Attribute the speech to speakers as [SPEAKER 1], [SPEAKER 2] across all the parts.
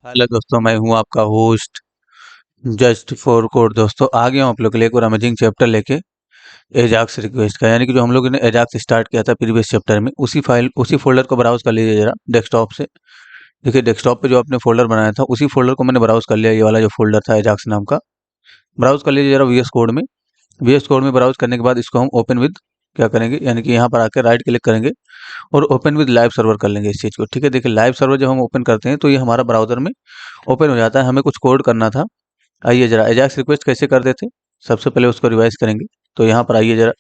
[SPEAKER 1] Hello दोस्तों, मैं हूं आपका होस्ट जस्ट फॉर कोड। दोस्तों आ गया हूं आप लोग के लिए एक और अमेजिंग चैप्टर लेके एजाक्स रिक्वेस्ट का, यानी कि जो हम लोगों ने एजाक्स स्टार्ट किया था प्रीवियस चैप्टर में, उसी फोल्डर को ब्राउज कर लीजिए जरा डेस्कटॉप से। देखिए डेस्कटॉप पे जो आपने फोल्डर बनाया था उसी फोल्डर को मैंने ब्राउज कर लिया। ये वाला जो फोल्डर था एजाक्स नाम का, ब्राउज कर लीजिए जरा वीएस कोड में। वीएस कोड में ब्राउज करने के बाद इसको हम ओपन विद क्या करेंगे, यानी कि यहाँ पर आकर राइट क्लिक करेंगे और ओपन विद लाइव सर्वर कर लेंगे इस चीज़ को। ठीक है, देखिए लाइव सर्वर जब हम ओपन करते हैं तो ये हमारा ब्राउजर में ओपन हो जाता है। हमें कुछ कोड करना था। आइए जरा एजाक्स रिक्वेस्ट कैसे करते थे, सबसे पहले उसको रिवाइज करेंगे। तो यहाँ पर आइए जरा,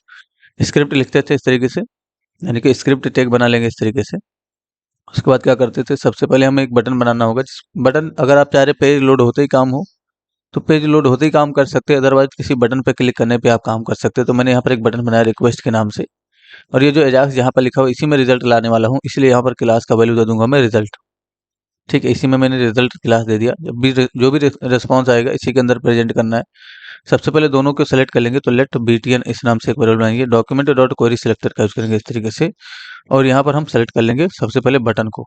[SPEAKER 1] स्क्रिप्ट लिखते थे इस तरीके से, यानी कि स्क्रिप्ट टैग बना लेंगे इस तरीके से। उसके बाद क्या करते थे, सबसे पहले हमें एक बटन बनाना होगा। जिस बटन, अगर आप चाह रहे पेज लोड होते ही काम हो तो पेज लोड होते ही काम कर सकते हैं, अदरवाइज किसी बटन पे क्लिक करने पे आप काम कर सकते हैं। तो मैंने यहाँ पर एक बटन बनाया रिक्वेस्ट के नाम से, और ये जो एजाक्स यहाँ पर लिखा हुआ इसी में रिजल्ट लाने वाला हूँ, इसलिए यहाँ पर क्लास का वैल्यू दे दूंगा मैं रिजल्ट। ठीक है, इसी में मैंने रिजल्ट क्लास दे दिया। जब भी जो भी रिस्पॉन्स आएगा इसी के अंदर प्रेजेंट करना है। सबसे पहले दोनों को सेलेक्ट कर लेंगे, तो लेट बीटीएन इस नाम से एक वेरिएबल बनाएंगे। डॉक्यूमेंट डॉट क्वेरी सिलेक्टर का यूज करेंगे इस तरीके से, और यहाँ पर हम सेलेक्ट कर लेंगे सबसे पहले बटन को।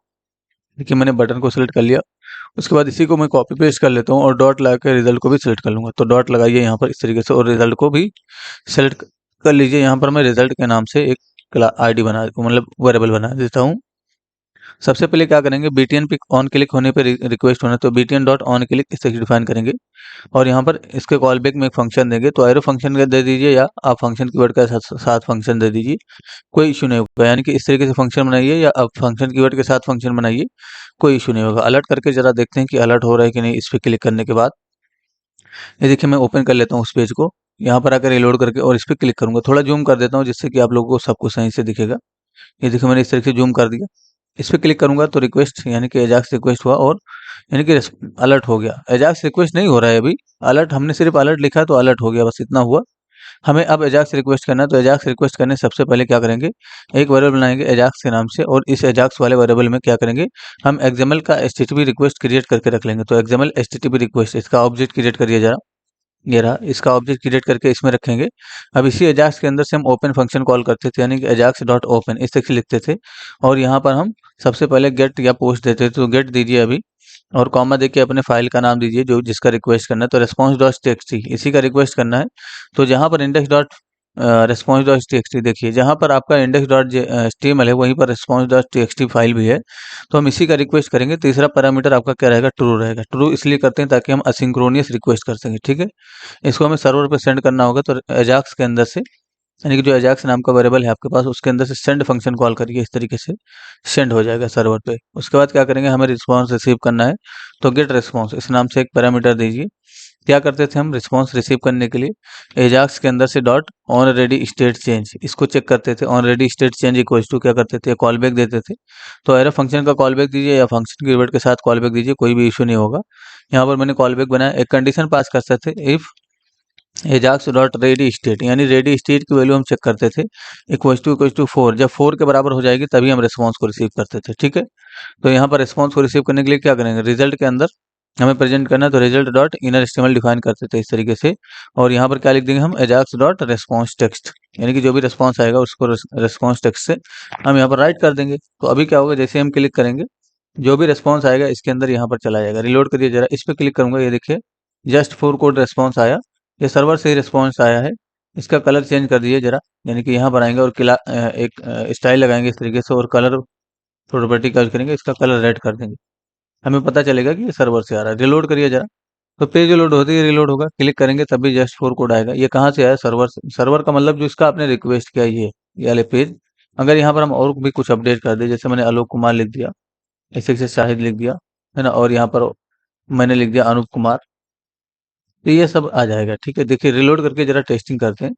[SPEAKER 1] देखिए मैंने बटन को सिलेक्ट कर लिया। उसके बाद इसी को मैं कॉपी पेस्ट कर लेता हूँ और डॉट लगा के रिजल्ट को भी सिलेक्ट कर लूंगा। तो डॉट लगाइए यहाँ पर इस तरीके से, और रिजल्ट को भी सेलेक्ट कर लीजिए। यहाँ पर मैं रिजल्ट के नाम से एक आईडी बना, मतलब वेरिएबल बना देता हूँ। सबसे पहले क्या करेंगे, बीटीएन पे ऑन क्लिक होने पे रिक्वेस्ट होना, तो बीटीएन डॉट ऑन क्लिक इसे डिफाइन करेंगे। और यहाँ पर इसके कॉल बैक में एक फंक्शन देंगे, तो एरो फंक्शन का दे दीजिए या आप फंक्शन कीवर्ड का साथ फंक्शन दे दीजिए, कोई इशू नहीं होगा। यानी कि इस तरीके से फंक्शन बनाइए या आप फंक्शन कीवर्ड के साथ फंक्शन बनाइए, कोई इशू नहीं होगा। अलर्ट करके जरा देखते हैं कि अलर्ट हो रहा है कि नहीं। इस पर क्लिक करने के बाद ये देखिए मैं ओपन कर लेता हूँ उस पेज को, यहाँ पर आकर रिलोड करके, और इस पर क्लिक करूंगा। थोड़ा जूम कर देता हूँ जिससे कि आप लोगों को सब कुछ सही से दिखेगा। ये देखिए मैंने इस तरीके से जूम कर दिया। इस पे क्लिक करूंगा तो रिक्वेस्ट, यानी कि एजाक्स रिक्वेस्ट हुआ, और यानी कि अलर्ट हो गया। एजाक्स रिक्वेस्ट नहीं हो रहा है अभी, अलर्ट हमने सिर्फ अलर्ट लिखा है तो अलर्ट हो गया, बस इतना हुआ। हमें अब एजाक्स रिक्वेस्ट करना है, तो एजाक्स रिक्वेस्ट करने सबसे पहले क्या करेंगे, एक वेरिएबल बनाएंगे एजाक्स के नाम से, और इस एजाक्स वाले वेरिएबल में क्या करेंगे, हम एक्सएमएल का एचटीटीपी रिक्वेस्ट क्रिएट करके रख लेंगे। तो एक्सएमएल एचटीटीपी रिक्वेस्ट, इसका ऑब्जेक्ट क्रिएट करिए जरा। ये रहा, इसका ऑब्जेक्ट क्रिएट करके इसमें रखेंगे। अब इसी एजाक्स के अंदर से हम ओपन फंक्शन कॉल करते थे, यानी कि एजाक्स डॉट ओपन इस तरीके से लिखते थे। और यहाँ पर हम सबसे पहले गेट या पोस्ट देते थे, तो गेट दीजिए अभी, और कॉमा देके अपने फाइल का नाम दीजिए जो जिसका रिक्वेस्ट करना है। तो रेस्पॉन्स डॉट टीएक्सटी इसी का रिक्वेस्ट करना है। तो जहाँ पर index dot response dot TXT, देखिए जहाँ पर आपका इंडेक्स डॉट एचटीएमएल है वहीं पर रेस्पॉन्स डॉट टीएक्सटी फाइल भी है। तो हम इसी का रिक्वेस्ट करेंगे। तीसरा पैरामीटर आपका क्या रहेगा, ट्रू रहेगा। ट्रू इसलिए करते हैं ताकि हम असिंक्रोनियस रिक्वेस्ट कर सकें। ठीक है, इसको हमें सर्वर पे सेंड करना होगा। तो एजाक्स के अंदर से, यानी कि जो एजाक्स नाम का वेरिएबल है आपके पास, उसके अंदर से सेंड फंक्शन कॉल करिए, इस तरीके से सेंड हो जाएगा सर्वर पे। उसके बाद क्या करेंगे, हमें रिस्पांस रिसीव करना है, तो गेट रिस्पांस इस नाम से एक पैरामीटर दीजिए। क्या करते थे हम रिस्पांस रिसीव करने के लिए, एजाक्स के अंदर से dot on ready state change इसको चेक करते थे। On ready state change equal to क्या करते थे, कॉल बैक देते थे। तो एरो फंक्शन का कॉल बैक दीजिए या फंक्शन कीवर्ड के साथ कॉल बैक दीजिए, कोई भी इशू नहीं होगा। यहाँ पर मैंने कॉल बैक बनाया, एक कंडीशन पास कर सकते थे, इफ एजाक्स डॉट रेडी स्टेट, यानी रेडी स्टेट की वैल्यू हम चेक करते थे इक्वल टू 4, जब 4 के बराबर हो जाएगी तभी हम रिस्पांस को रिसीव करते थे। ठीक है, तो यहाँ पर रिस्पांस को रिसीव करने के लिए क्या करेंगे, रिजल्ट के अंदर हमें प्रेजेंट करना है, तो result dot inner HTML define करते थे इस तरीके से। और यहाँ पर क्या लिख देंगे हम, एजाक्स डॉट रिस्पांस टेक्स्ट, यानी कि जो भी रिस्पांस आएगा उसको रिस्पांस टेक्स्ट से हम यहाँ पर राइट कर देंगे। तो अभी क्या होगा, जैसे हम क्लिक करेंगे जो भी रिस्पांस आएगा इसके अंदर यहाँ पर चला जाएगा। रिलोड करिए जरा, इस पर क्लिक करूंगा, ये देखिए जस्ट फोर कोड रिस्पांस आया, ये सर्वर से ही रिस्पांस आया है। इसका कलर चेंज कर दीजिए जरा, यानी कि यहाँ पर आएंगे और एक स्टाइल लगाएंगे इस तरीके से, और कलर प्रॉपर्टी का यूज करेंगे, इसका कलर रेड कर देंगे। हमें पता चलेगा कि ये सर्वर से आ रहा है। रिलोड करिए जरा, तो पेज लोड होते ही रिलोड होगा, क्लिक करेंगे तभी जस्ट फोर कोड आएगा। ये कहाँ से आया, सर्वर से। सर्वर का मतलब जो इसका आपने रिक्वेस्ट किया ये वाले पेज। अगर यहाँ पर हम और भी कुछ अपडेट कर दे, जैसे मैंने आलोक कुमार लिख दिया, ऐसे से शाहिद लिख दिया, है ना, और यहाँ पर मैंने लिख दिया अनूप कुमार, तो ये सब आ जाएगा। ठीक है, देखिए रिलोड करके जरा टेस्टिंग करते हैं।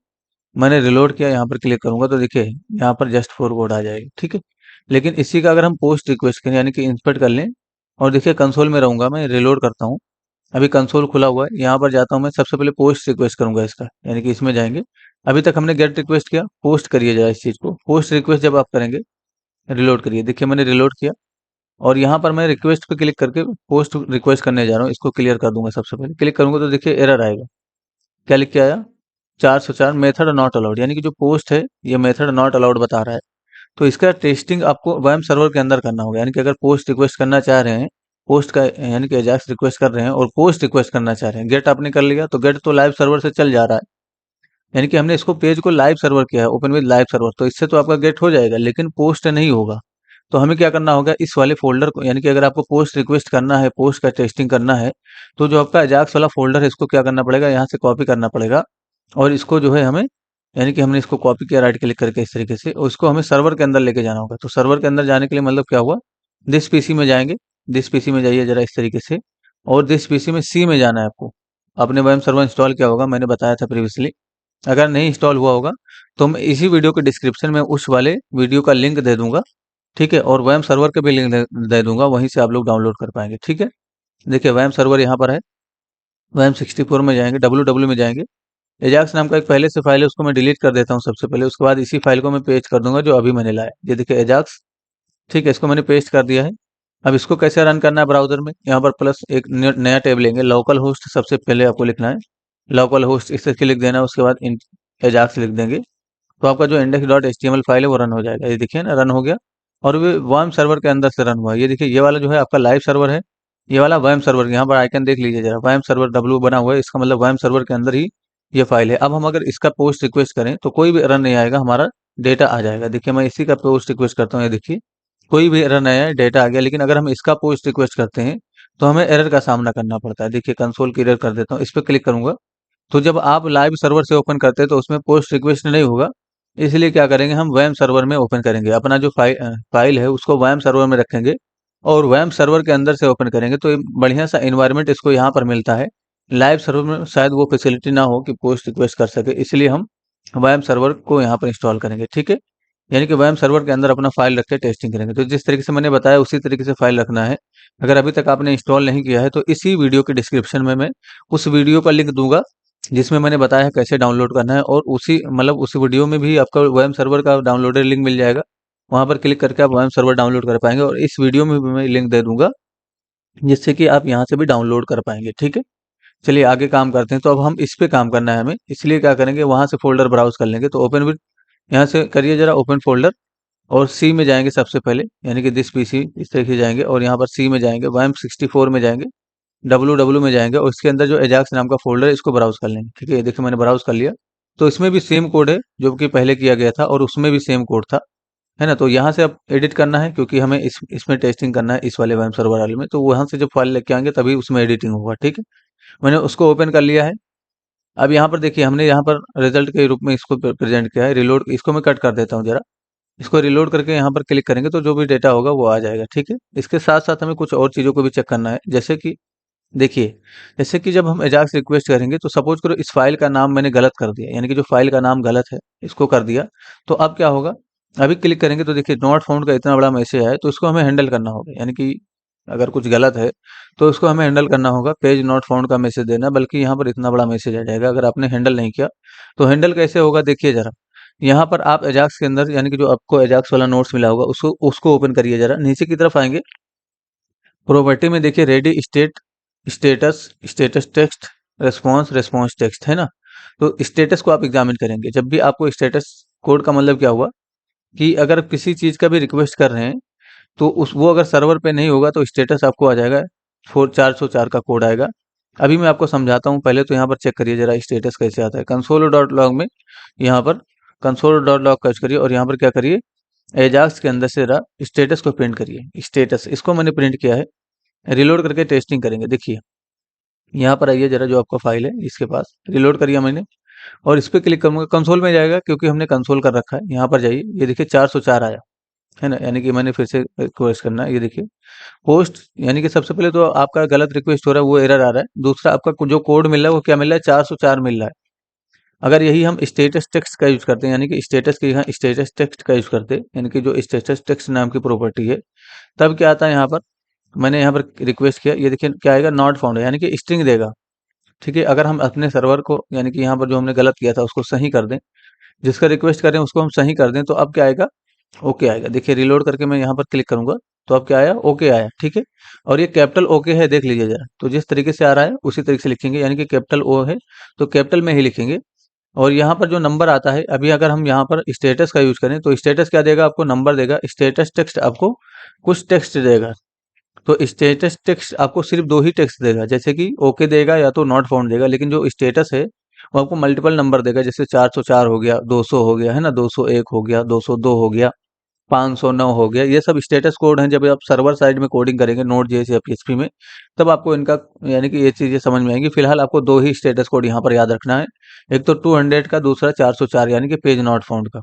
[SPEAKER 1] मैंने रिलोड किया, यहाँ पर क्लिक करूंगा तो देखिए यहाँ पर जस्ट फोर कोड आ जाएगी। ठीक है, लेकिन इसी का अगर हम पोस्ट रिक्वेस्ट करें, यानी कि इंस्पेक्ट कर लें, और देखिए कंसोल में रहूंगा मैं, रिलोड करता हूँ। अभी कंसोल खुला हुआ है, यहाँ पर जाता हूँ मैं, सबसे पहले पोस्ट रिक्वेस्ट करूंगा इसका, यानी कि इसमें जाएंगे। अभी तक हमने गेट रिक्वेस्ट किया, पोस्ट करिए जरा इस चीज को। पोस्ट रिक्वेस्ट जब आप करेंगे, रिलोड करिए, देखिए मैंने रिलोड किया, और यहाँ पर मैं रिक्वेस्ट पे क्लिक करके पोस्ट रिक्वेस्ट करने जा रहा हूँ। इसको क्लियर कर दूंगा, सबसे पहले क्लिक करूंगा तो देखिए एरर आएगा। क्या लिख के आया, 404 मेथड नॉट अलाउड, यानी कि जो पोस्ट है ये मेथड नॉट अलाउड बता रहा है। तो इसका टेस्टिंग आपको वेब सर्वर के अंदर करना होगा, यानी कि अगर पोस्ट रिक्वेस्ट करना चाह रहे हैं पोस्ट का यानी कि एजाक्स रिक्वेस्ट कर रहे हैं और पोस्ट रिक्वेस्ट करना चाह रहे हैं। गेट आपने कर लिया तो गेट तो लाइव सर्वर से चल जा रहा है, यानी कि हमने इसको पेज को लाइव सर्वर किया है, ओपन विद लाइव सर्वर, तो इससे तो आपका गेट हो जाएगा लेकिन पोस्ट नहीं होगा। तो हमें क्या करना होगा, इस वाले फ़ोल्डर को, यानी कि अगर आपको पोस्ट रिक्वेस्ट करना है, पोस्ट का टेस्टिंग करना है, तो जो आपका अजाक्स वाला फ़ोल्डर है इसको क्या करना पड़ेगा, यहाँ से कॉपी करना पड़ेगा और इसको जो है हमें, यानी कि हमने इसको कॉपी किया राइट क्लिक करके इस तरीके से, और इसको हमें सर्वर के अंदर लेके जाना होगा। तो सर्वर के अंदर जाने के लिए मतलब क्या हुआ, दिस पीसी में जाएँगे, दिस पीसी में जाइए ज़रा इस तरीके से, और दिस पीसी में सी में जाना है आपको। आपने वेब सर्वर इंस्टॉल किया होगा, मैंने बताया था प्रीवियसली। अगर नहीं इंस्टॉल हुआ होगा तो मैं इसी वीडियो के डिस्क्रिप्शन में उस वाले वीडियो का लिंक दे दूंगा, ठीक है, और वैम सर्वर का भी लिंक दे दूंगा, वहीं से आप लोग डाउनलोड कर पाएंगे, ठीक है। देखिए वैम सर्वर यहाँ पर है, वैम 64 में जाएंगे, डब्ल्यू में जाएंगे, एजाक्स नाम का एक पहले से फाइल है, उसको मैं डिलीट कर देता हूँ सबसे पहले, उसके बाद इसी फाइल को मैं पेस्ट कर दूंगा जो अभी मैंने लाया, ये देखिए एजाक्स, ठीक है, इसको मैंने पेस्ट कर दिया है। अब इसको कैसे रन करना है ब्राउजर में, यहाँ पर प्लस एक नया टैब लेंगे, लोकल होस्ट सबसे पहले आपको लिखना है, लोकल होस्ट इसे लिख देना है, उसके बाद एजाक्स लिख देंगे, तो आपका जो इंडेक्स डॉट एच फाइल है वो रन हो जाएगा। ये देखिए ना रन हो गया, और वो वर्म सर्वर के अंदर से रन हुआ है। ये देखिए ये वाला जो है आपका लाइव सर्वर है, ये वाला वर्म सर्वर, यहाँ पर आइकन देख लीजिए जरा, वर्म सर्वर डब्ल्यू बना हुआ है, इसका मतलब वर्म सर्वर के अंदर ही ये फाइल है। अब हम अगर इसका पोस्ट रिक्वेस्ट करें तो कोई भी एरर नहीं आएगा, हमारा डेटा आ जाएगा। देखिए मैं इसी का पोस्ट रिक्वेस्ट करता हूँ, ये देखिए कोई भी एरर नहीं आया, डेटा आ गया। लेकिन अगर हम इसका पोस्ट रिक्वेस्ट करते हैं तो हमें एरर का सामना करना पड़ता है। देखिए कंसोल की एरर कर देता हूँ, इस पर क्लिक करूंगा तो जब आप लाइव सर्वर से ओपन करते हैं तो उसमें पोस्ट रिक्वेस्ट नहीं होगा, इसलिए क्या करेंगे, हम वैम सर्वर में ओपन करेंगे, अपना जो फाइल है उसको वैम सर्वर में रखेंगे और वैम सर्वर के अंदर से ओपन करेंगे, तो एक बढ़िया सा इन्वायरमेंट इसको यहाँ पर मिलता है। लाइव सर्वर में शायद वो फैसिलिटी ना हो कि पोस्ट रिक्वेस्ट कर सके, इसलिए हम वैम सर्वर को यहाँ पर इंस्टॉल करेंगे, ठीक है। यानी कि वैम सर्वर के अंदर अपना फाइल रख के टेस्टिंग करेंगे, तो जिस तरीके से मैंने बताया उसी तरीके से फाइल रखना है। अगर अभी तक आपने इंस्टॉल नहीं किया है तो इसी वीडियो के डिस्क्रिप्शन में मैं उस वीडियो का लिंक दूंगा जिसमें मैंने बताया है कैसे डाउनलोड करना है, और उसी मतलब उस वीडियो में भी आपका वेब सर्वर का डाउनलोडेड लिंक मिल जाएगा, वहां पर क्लिक करके आप वेब सर्वर डाउनलोड कर पाएंगे, और इस वीडियो में भी मैं लिंक दे दूंगा जिससे कि आप यहाँ से भी डाउनलोड कर पाएंगे, ठीक है। चलिए आगे काम करते हैं, तो अब हम इस पे काम करना है हमें, इसलिए क्या करेंगे, वहां से फोल्डर ब्राउज कर लेंगे, तो ओपन विद, यहाँ से करिए जरा ओपन फोल्डर, और सी में जाएंगे सबसे पहले, यानी कि दिस पीसी इस तरीके से जाएंगे, और यहाँ पर सी में जाएंगे, वैम 64 में जाएंगे, डब्ल्यू में जाएंगे, और इसके अंदर जो एजाक्स नाम का फोल्डर है इसको ब्राउज कर लेंगे, ठीक है। देखिए मैंने ब्राउज कर लिया, तो इसमें भी सेम कोड है जो कि पहले किया गया था, और उसमें भी सेम कोड था, है ना। तो यहाँ से अब एडिट करना है क्योंकि हमें इसमें टेस्टिंग करना है, इस वाले वेब सर्वर वाले में, तो वहाँ से जब फाइल लेके आएंगे तभी उसमें एडिटिंग होगा, ठीक है। मैंने उसको ओपन कर लिया है। अब यहाँ पर देखिए हमने यहाँ पर रिजल्ट के रूप में इसको प्रेजेंट किया है, रिलोड, इसको मैं कट कर देता हूँ जरा, इसको रिलोड करके यहाँ पर क्लिक करेंगे तो जो भी डेटा होगा वो आ जाएगा, ठीक है। इसके साथ साथ हमें कुछ और चीज़ों को भी चेक करना है, जैसे कि देखिए, जैसे कि जब हम एजाक्स रिक्वेस्ट करेंगे तो सपोज करो इस फाइल का नाम मैंने गलत कर दिया, यानी कि जो फाइल का नाम गलत है इसको कर दिया, तो अब क्या होगा, अभी क्लिक करेंगे तो देखिए नॉट फाउंड का इतना बड़ा मैसेज आया, तो इसको हमें हैंडल करना होगा, यानी कि अगर कुछ गलत है तो इसको हमें हैंडल करना होगा, पेज नॉट फाउंड का मैसेज देना, बल्कि यहाँ पर इतना बड़ा मैसेज आ जाएगा अगर आपने हैंडल नहीं किया। तो हैंडल कैसे होगा, देखिए जरा, यहाँ पर आप एजाक्स के अंदर, यानी कि जो आपको एजाक्स वाला नोट्स मिला होगा उसको उसको ओपन करिए, जरा नीचे की तरफ आएंगे, प्रॉपर्टी में देखिए ready state, status, status text, response, response text, है ना। तो स्टेटस को आप एग्जामिन करेंगे, जब भी आपको स्टेटस कोड का मतलब क्या हुआ कि अगर किसी चीज़ का भी रिक्वेस्ट कर रहे हैं तो उस वो अगर सर्वर पे नहीं होगा तो स्टेटस आपको आ जाएगा 404 का कोड आएगा। अभी मैं आपको समझाता हूँ, पहले तो यहाँ पर चेक करिए जरा स्टेटस कैसे आता है, कंसोल डॉट लॉग में, यहाँ पर कंसोल डॉट लॉग सर्च करिए और यहाँ पर क्या करिए, एजाक्स के अंदर से जरा स्टेटस को प्रिंट करिए, स्टेटस इसको मैंने प्रिंट किया है। रिलोड करके टेस्टिंग करेंगे, देखिए यहाँ पर आइए जरा, जो आपका फाइल है इसके पास रिलोड करिए मैंने, और इस पर क्लिक करूंगा, कंसोल में जाएगा क्योंकि हमने कंसोल कर रखा है। यहाँ पर जाइए, ये देखिए 404 आया, है ना, यानी कि मैंने फिर से रिक्वेस्ट करना है, ये देखिए पोस्ट, यानी कि सबसे पहले तो आपका गलत रिक्वेस्ट हो रहा है वो एरर आ रहा है, दूसरा आपका जो कोड मिल रहा है वो क्या मिल रहा है, 404 मिल रहा है। अगर यही हम स्टेटस टेक्स्ट का यूज करते हैं, यानी कि स्टेटस के यहाँ स्टेटस टेक्स्ट का यूज करते हैं, यानी कि जो स्टेटस टेक्स्ट नाम की प्रॉपर्टी है, तब क्या आता है, यहाँ पर मैंने यहाँ पर रिक्वेस्ट किया, ये देखिए क्या आएगा, नॉट फाउंड, यानी कि स्ट्रिंग देगा, ठीक है। अगर हम अपने सर्वर को, यानी कि यहाँ पर जो हमने गलत किया था उसको सही कर दें, जिसका रिक्वेस्ट करें उसको हम सही कर दें, तो अब क्या आएगा, ओके आएगा। देखिए रिलोड करके मैं यहाँ पर क्लिक करूंगा तो अब क्या आया, ओके आया, ठीक है। और ये कैपिटल ओके है, देख लीजिए जरा, तो जिस तरीके से आ रहा है उसी तरीके से लिखेंगे, यानी कि कैपिटल ओ है तो कैपिटल में ही लिखेंगे। और यहाँ पर जो नंबर आता है, अभी अगर हम यहाँ पर स्टेटस का यूज करें तो स्टेटस क्या देगा, आपको नंबर देगा, स्टेटस टेक्स्ट आपको कुछ टेक्स्ट देगा, तो स्टेटस टेक्स्ट आपको सिर्फ 2 ही टेक्स्ट देगा, जैसे कि ओके देगा या तो नॉट फाउंड देगा, लेकिन जो स्टेटस है वो आपको मल्टीपल नंबर देगा, जैसे 404 हो गया, 200 हो गया, है ना, 201 हो गया, 202 हो गया, 509 हो गया। ये सब स्टेटस कोड हैं। जब आप सर्वर साइड में कोडिंग करेंगे नोड जेएस या पीएचपी में, तब आपको इनका यानी कि ये चीज़ें समझ में आएंगी। फिलहाल आपको 2 ही स्टेटस कोड यहाँ पर याद रखना है, एक तो 200 का, दूसरा 404 यानी कि पेज नॉट फाउंड का,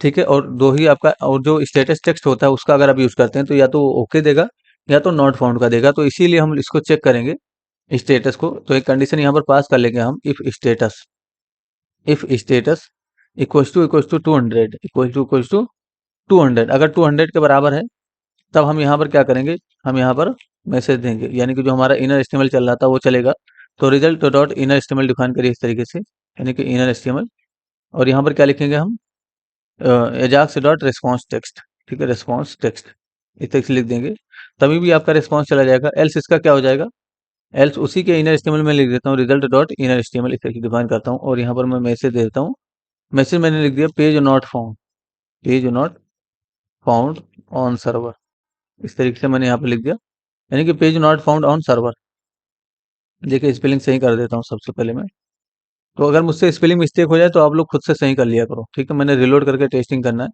[SPEAKER 1] ठीक है। और 2 ही आपका, और जो स्टेटस टेक्स्ट होता है उसका अगर आप यूज़ करते हैं तो या तो ओके देगा या तो नॉट फाउंड का देगा। तो इसीलिए हम इसको चेक करेंगे स्टेटस को। तो एक कंडीशन यहाँ पर पास कर लेंगे हम, if status equals to 200, equals to 200, अगर 200 के बराबर है तब हम यहाँ पर क्या करेंगे, हम यहाँ पर मैसेज देंगे, यानी कि जो हमारा इनर एचटीएमएल चल रहा था वो चलेगा। तो result dot inner HTML define करिए इस तरीके से, यानी कि इनर एचटीएमएल, और यहाँ पर क्या लिखेंगे हम, एजाक्स डॉट रिस्पॉन्स टेक्स्ट, ठीक है, रिस्पॉन्स टेक्स्ट इस तरीके से लिख देंगे, तभी भी आपका रिस्पॉन्स चला जाएगा। एल्स इसका क्या हो जाएगा, एल्स उसी के इनर एचटीएमएल में लिख देता हूँ, रिजल्ट डॉट इनर एचटीएमएल इस तरीके से डिफाइन करता हूँ, और यहाँ पर मैं मैसेज दे देता हूँ। मैसेज मैंने लिख दिया page not found, page not found on server, इस तरीके से मैंने यहाँ पर लिख दिया, यानी कि page not found on server. देखिए स्पेलिंग सही कर देता हूँ सबसे पहले मैं। तो अगर मुझसे स्पेलिंग मिस्टेक हो जाए तो आप लोग खुद से सही कर लिया करो, ठीक है। मैंने रिलोड करके टेस्टिंग करना है।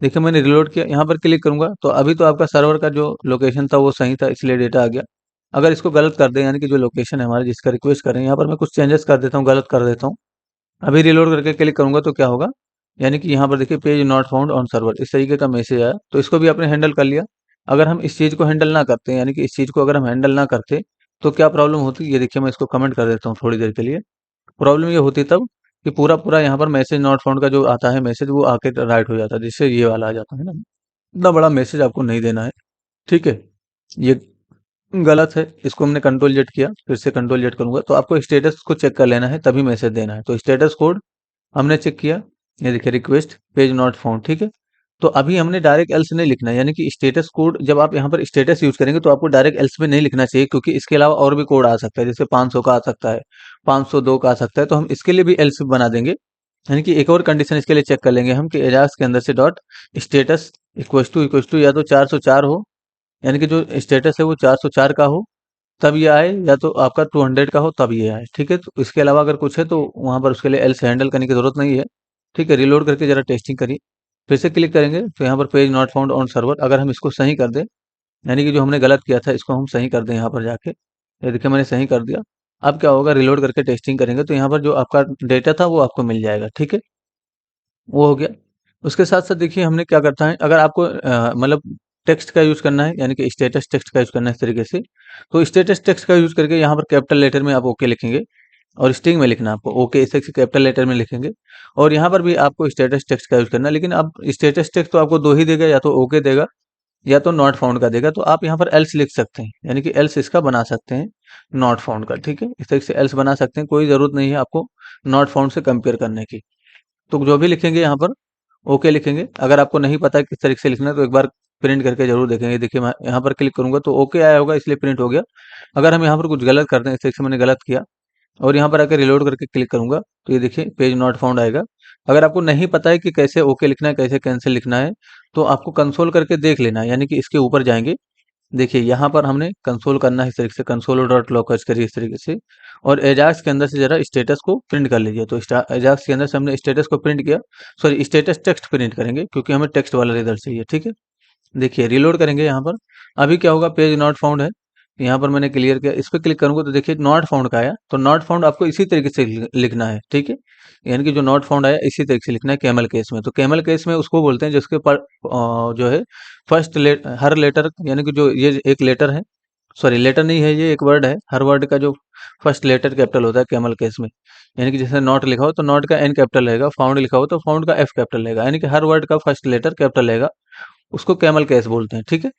[SPEAKER 1] देखिए मैंने रिलोड किया, यहाँ पर क्लिक करूंगा तो अभी तो आपका सर्वर का जो लोकेशन था वो सही था, इसलिए डेटा आ गया। अगर इसको गलत कर दें, यानी कि जो लोकेशन है हमारा जिसका रिक्वेस्ट करें, यहाँ पर मैं कुछ चेंजेस कर देता हूँ, गलत कर देता हूँ। अभी रिलोड करके क्लिक करूंगा तो क्या होगा, यानी कि यहाँ पर देखिए page not found on server इस तरीके का मैसेज आया। तो इसको भी आपने हैंडल कर लिया। अगर हम इस चीज़ को हैंडल ना करते, यानी कि इस चीज़ को अगर हम हैंडल ना करते तो क्या प्रॉब्लम होती, ये देखिए मैं इसको कमेंट कर देता हूँ थोड़ी देर के लिए। प्रॉब्लम ये होती तब कि पूरा पूरा यहाँ पर मैसेज नॉट फाउंड का जो आता है मैसेज वो आके राइट हो जाता है, जिससे ये वाला आ जाता है ना। इतना बड़ा मैसेज आपको नहीं देना है, ठीक है। ये गलत है, इसको हमने कंट्रोल जेड किया, फिर से कंट्रोल जेड करूंगा तो आपको स्टेटस को चेक कर लेना है तभी मैसेज देना है। तो स्टेटस कोड हमने चेक किया, ये देखिए रिक्वेस्ट पेज नॉट फाउंड, ठीक है। तो अभी हमने डायरेक्ट एल्स नहीं लिखना है, यानी कि स्टेटस कोड जब आप यहाँ पर स्टेटस यूज करेंगे तो आपको डायरेक्ट एल्स में नहीं लिखना चाहिए, क्योंकि इसके अलावा और भी कोड आ सकता है, जैसे 500 का आ सकता है, 502 का आ सकता है। तो हम इसके लिए भी एल्स बना देंगे, यानी कि एक और कंडीशन इसके लिए चेक कर लेंगे हम कि एजाक्स के अंदर से डॉट स्टेटस इक्वल्स टू या तो 404 हो, यानी कि जो स्टेटस है वो 404 का हो तब ये आए, या तो आपका 200 का हो तब ये आए, ठीक है। तो इसके अलावा अगर कुछ है तो वहाँ पर उसके लिए एल्स हैंडल करने की जरूरत नहीं है, ठीक है। रिलोड करके जरा टेस्टिंग करिए, फिर से क्लिक करेंगे तो यहाँ पर page not found on server, अगर हम इसको सही कर दें, यानी कि जो हमने गलत किया था इसको हम सही कर दें यहाँ पर जाके, ये देखिए मैंने सही कर दिया। अब क्या होगा, रिलोड करके टेस्टिंग करेंगे तो यहाँ पर जो आपका डेटा था वो आपको मिल जाएगा, ठीक है। वो हो गया। उसके साथ-साथ देखिए हमने क्या करता है, अगर आपको मतलब टेक्स्ट का यूज़ करना है, यानी कि स्टेटस टेक्स्ट का यूज़ करना है इस तरीके से, तो स्टेटस टेक्स्ट का यूज़ करके यहाँ पर कैपिटल लेटर में आप ओके लिखेंगे, और स्ट्रिंग में लिखना है आपको, ओके इस तरह से कैपिटल लेटर में लिखेंगे। और यहाँ पर भी आपको स्टेटस टेक्स्ट का यूज़ करना है, लेकिन अब स्टेटस टेक्स्ट तो आपको 2 ही देगा, या तो ओके देगा या तो नॉट फाउंड का देगा। तो आप यहाँ पर एल्स लिख सकते हैं, यानी कि एल्स इसका बना सकते हैं नॉट फाउंड का, ठीक है। इस तरह से एल्स बना सकते हैं, कोई ज़रूरत नहीं है आपको नॉट फाउंड से कंपेयर करने की। तो जो भी लिखेंगे यहाँ पर ओके लिखेंगे। अगर आपको नहीं पता है किस तरीके से लिखना है तो एक बार प्रिंट करके जरूर देखेंगे। देखिए मैं यहाँ पर क्लिक करूंगा तो ओके आया होगा, इसलिए प्रिंट हो गया। अगर हम यहाँ पर कुछ गलत करते हैं, इस तरीके से मैंने गलत किया और यहाँ पर आकर रिलोड करके क्लिक करूंगा तो ये देखिए पेज नॉट फाउंड आएगा। अगर आपको नहीं पता है कि कैसे ओके लिखना है, कैसे कैंसिल लिखना है, तो आपको कंसोल करके देख लेना है, यानी कि इसके ऊपर जाएंगे। देखिए यहाँ पर हमने कंसोल करना है इस तरीके से, कंसोल डॉट लॉकर्स करिए इस तरीके से, और एजाक्स के अंदर से जरा स्टेटस को प्रिंट कर लीजिए। तो एजाक्स के अंदर से हमने स्टेटस को प्रिंट किया, सॉरी स्टेटस टेक्स्ट प्रिंट करेंगे क्योंकि हमें टेक्स्ट वाला रिजल्ट चाहिए, ठीक है। देखिए रिलोड करेंगे यहाँ पर, अभी क्या होगा, पेज नॉट फाउंड है, यहाँ पर मैंने क्लियर किया, इस पर क्लिक करूंगा तो देखिए नॉट फाउंड का आया। तो नॉट फाउंड आपको इसी तरीके से लिखना है, ठीक है। यानी कि जो नॉट फाउंड आया इसी तरीके से लिखना है कैमल केस में। तो कैमल केस में उसको बोलते हैं जिसके पर जो है फर्स्ट हर लेटर, यानी कि जो ये एक लेटर है, सॉरी लेटर नहीं है, ये एक वर्ड है, हर वर्ड का जो फर्स्ट लेटर कैपिटल होता है कैमल केस में। यानी कि जैसे नॉट लिखा हो तो नॉट का एन कैपिटल रहेगा, फाउंड लिखा हो तो फाउंड का एफ कैपिटल रहेगा, यानी कि हर वर्ड का फर्स्ट लेटर कैपिटल रहेगा, उसको कैमल केस बोलते हैं, ठीक है।